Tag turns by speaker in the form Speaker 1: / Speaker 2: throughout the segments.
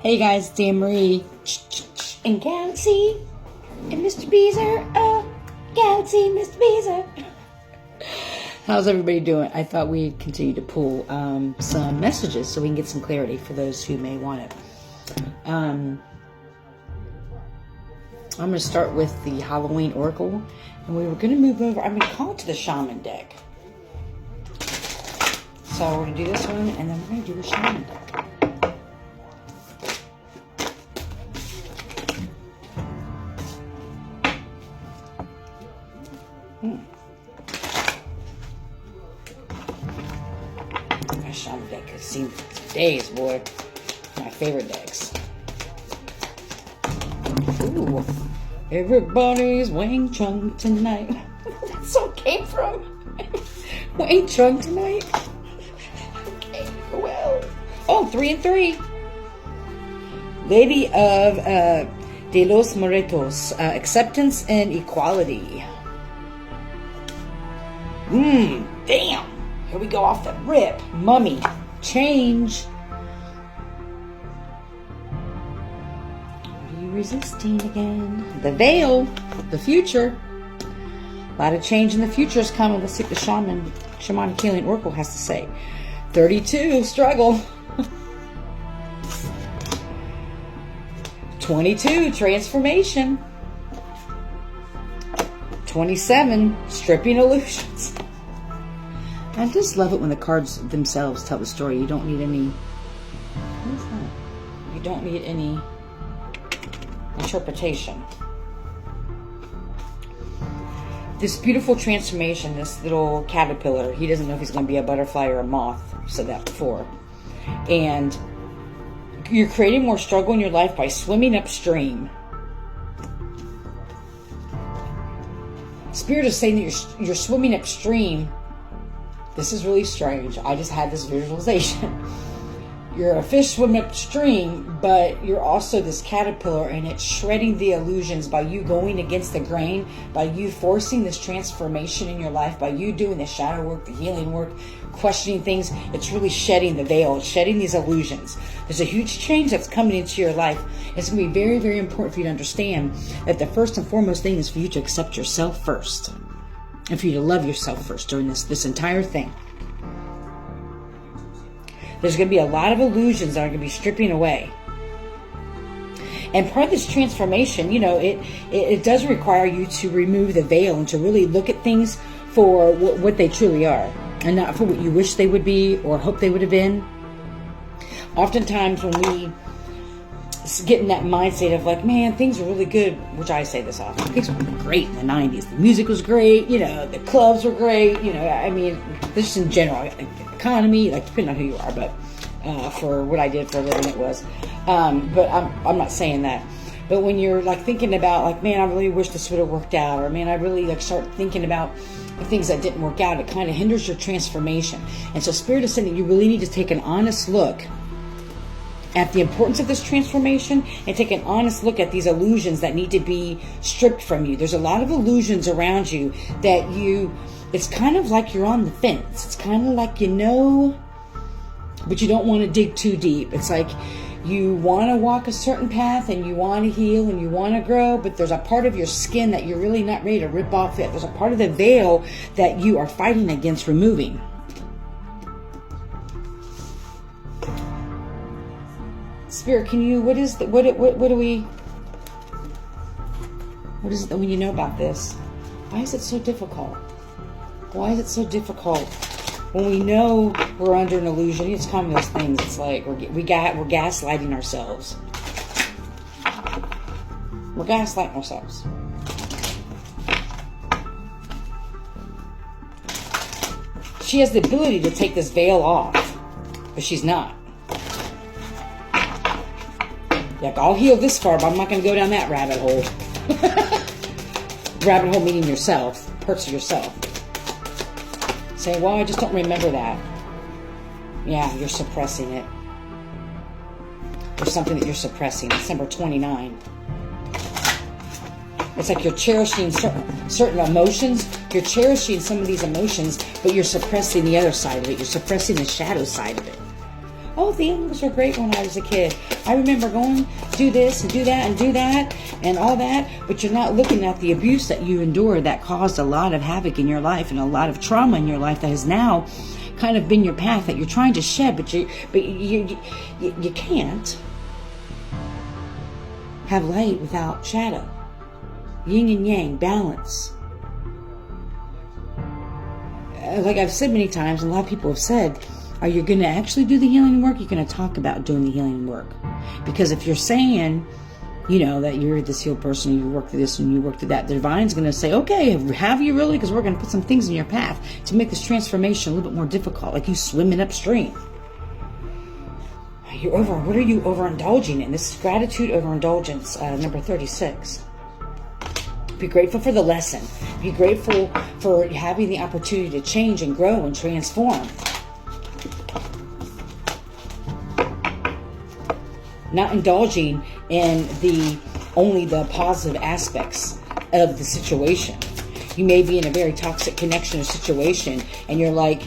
Speaker 1: Hey guys, Dan Marie and Galaxy and Mr. Beezer. Galaxy, Mr. Beezer. How's everybody doing? I thought we'd continue to pull some messages so we can get some clarity for those who may want it. I'm going to start with the Halloween Oracle, and we were going to move over. I'm going to call it to the Shaman deck. So we're going to do this one, and then we're going to do the Shaman deck. My Shaman deck has seen days, boy. My favorite decks. Ooh. Everybody's Wang Chung tonight. That song came from Wang Chung tonight. Okay, well. Oh, 3 and 3. Lady of De los Muertos. Acceptance and equality. Damn. Here we go off the rip. Mummy. Change. What are you resisting again? The veil. The future. A lot of change in the future is coming. Let's see what the Shamanic Healing Oracle has to say. 32. Struggle. 22. Transformation. 27. Stripping illusions. I just love it when the cards themselves tell the story. You don't need any. What is that? You don't need any interpretation. This beautiful transformation, this little caterpillar, he doesn't know if he's going to be a butterfly or a moth. I've said that before. And you're creating more struggle in your life by swimming upstream. Spirit is saying that you're swimming upstream. This is really strange. I just had this visualization. You're a fish swimming upstream, but you're also this caterpillar, and it's shredding the illusions by you going against the grain, by you forcing this transformation in your life, by you doing the shadow work, the healing work, questioning things. It's really shedding the veil. It's shedding these illusions. There's a huge change that's coming into your life. It's going to be very, very important for you to understand that the first and foremost thing is for you to accept yourself first. And for you to love yourself first during this entire thing. There's going to be a lot of illusions that are going to be stripping away. And part of this transformation, it does require you to remove the veil and to really look at things for what they truly are. And not for what you wish they would be or hope they would have been. Oftentimes when we get in that mindset of like, man, things are really good, which I say this often. Things were great in the 90s. The music was great, the clubs were great, I mean, just in general, economy, like depending on who you are, but for what I did for a living, it was. But I'm not saying that. But when you're like thinking about like, man, I really wish this would have worked out, or man, I really like start thinking about the things that didn't work out, it kind of hinders your transformation. And so Spirit is saying that you really need to take an honest look at the importance of this transformation and take an honest look at these illusions that need to be stripped from you. There's a lot of illusions around you that it's kind of like you're on the fence. It's kind of like but you don't want to dig too deep. It's like you want to walk a certain path and you want to heal and you want to grow, but there's a part of your skin that you're really not ready to rip off yet. There's a part of the veil that you are fighting against removing. Spirit, can you, what is it when you know about this? Why is it so difficult? Why is it so difficult when we know we're under an illusion? It's kind of those things. It's like we're gaslighting ourselves. We're gaslighting ourselves. She has the ability to take this veil off, but she's not. Like, I'll heal this far, but I'm not going to go down that rabbit hole. Rabbit hole meaning yourself, parts of yourself. Say, well, I just don't remember that. Yeah, you're suppressing it. There's something that you're suppressing. It's number 29. It's like you're cherishing certain emotions. You're cherishing some of these emotions, but you're suppressing the other side of it. You're suppressing the shadow side of it. Oh, the animals were great when I was a kid. I remember going do this and do that and do that and all that. But you're not looking at the abuse that you endured that caused a lot of havoc in your life and a lot of trauma in your life that has now kind of been your path that you're trying to shed, but you can't have light without shadow. Yin and yang, balance. Like I've said many times, and a lot of people have said, are you going to actually do the healing work? You're going to talk about doing the healing work. Because if you're saying, that you're this healed person, you work through this and you work through that, the divine's going to say, okay, have you really? Because we're going to put some things in your path to make this transformation a little bit more difficult, like you swimming upstream. What are you overindulging in? This is gratitude overindulgence, number 36. Be grateful for the lesson. Be grateful for having the opportunity to change and grow and transform. Not indulging in only the positive aspects of the situation. You may be in a very toxic connection or situation and you're like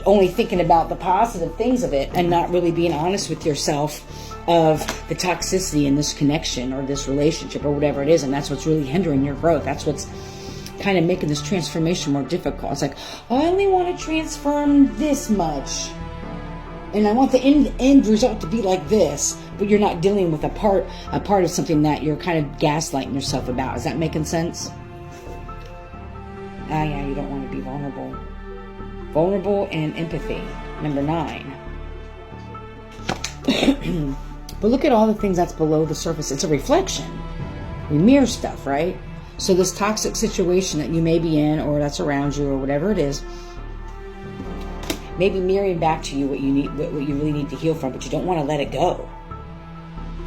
Speaker 1: only thinking about the positive things of it and not really being honest with yourself of the toxicity in this connection or this relationship or whatever it is. And that's what's really hindering your growth. That's what's kind of making this transformation more difficult. It's like, I only want to transform this much. And I want the end result to be like this, but you're not dealing with a part of something that you're kind of gaslighting yourself about. Is that making sense? Yeah, you don't want to be vulnerable. Vulnerable and empathy, number 9. But look at all the things that's below the surface. It's a reflection. We mirror stuff, right? So this toxic situation that you may be in or that's around you or whatever it is, maybe mirroring back to you what you need, what you really need to heal from, but you don't want to let it go.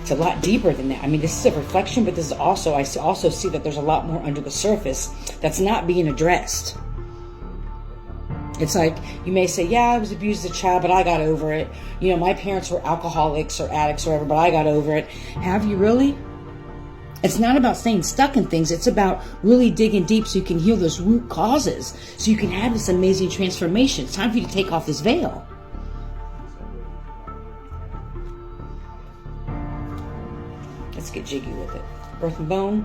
Speaker 1: It's a lot deeper than that. I mean, this is a reflection, but this is also, I also see that there's a lot more under the surface that's not being addressed. It's like, you may say, yeah, I was abused as a child, but I got over it. My parents were alcoholics or addicts or whatever, but I got over it. Have you really? It's not about staying stuck in things. It's about really digging deep so you can heal those root causes, so you can have this amazing transformation. It's time for you to take off this veil. Let's get jiggy with it. Earth and bone.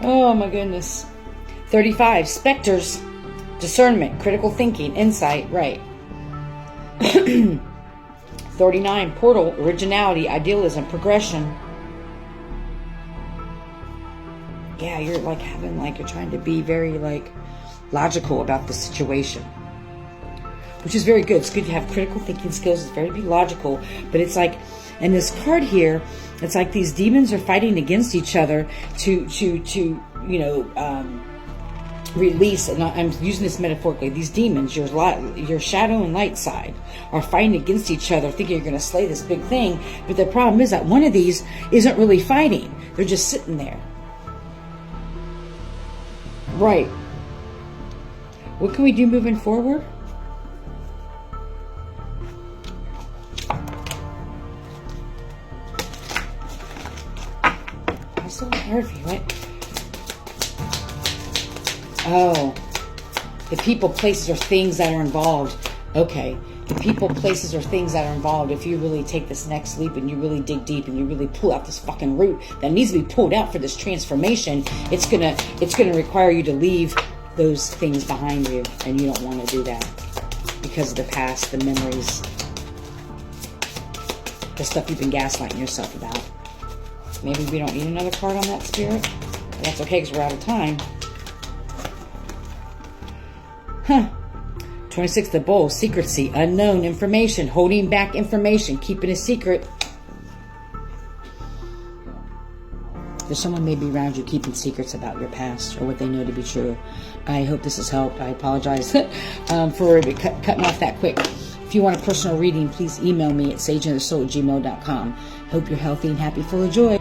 Speaker 1: Oh my goodness. 35, specters, discernment, critical thinking, insight, right. 39, portal, originality, idealism, progression. Yeah, you're like having, like, you're trying to be very, like, logical about the situation, which is very good. It's good to have critical thinking skills. It's very to be logical, but it's like, in this card here, it's like these demons are fighting against each other to release, and I'm using this metaphorically, these demons, your shadow and light side, are fighting against each other, thinking you're going to slay this big thing. But the problem is that one of these isn't really fighting. They're just sitting there. Right. What can we do moving forward? That's a little hard for you, right? Oh, the people, places, or things that are involved. Okay, the people, places, or things that are involved. If you really take this next leap and you really dig deep and you really pull out this fucking root that needs to be pulled out for this transformation, it's gonna require you to leave those things behind you, and you don't want to do that because of the past, the memories, the stuff you've been gaslighting yourself about. Maybe we don't need another card on that, Spirit. But that's okay because we're out of time. 26, the bowl, secrecy, unknown information, holding back information, keeping a secret. There's someone maybe around you keeping secrets about your past or what they know to be true. I hope this has helped. I apologize for cutting off that quick. If you want a personal reading, please email me at sageandthesoul@gmail.com. Hope you're healthy and happy, full of joy.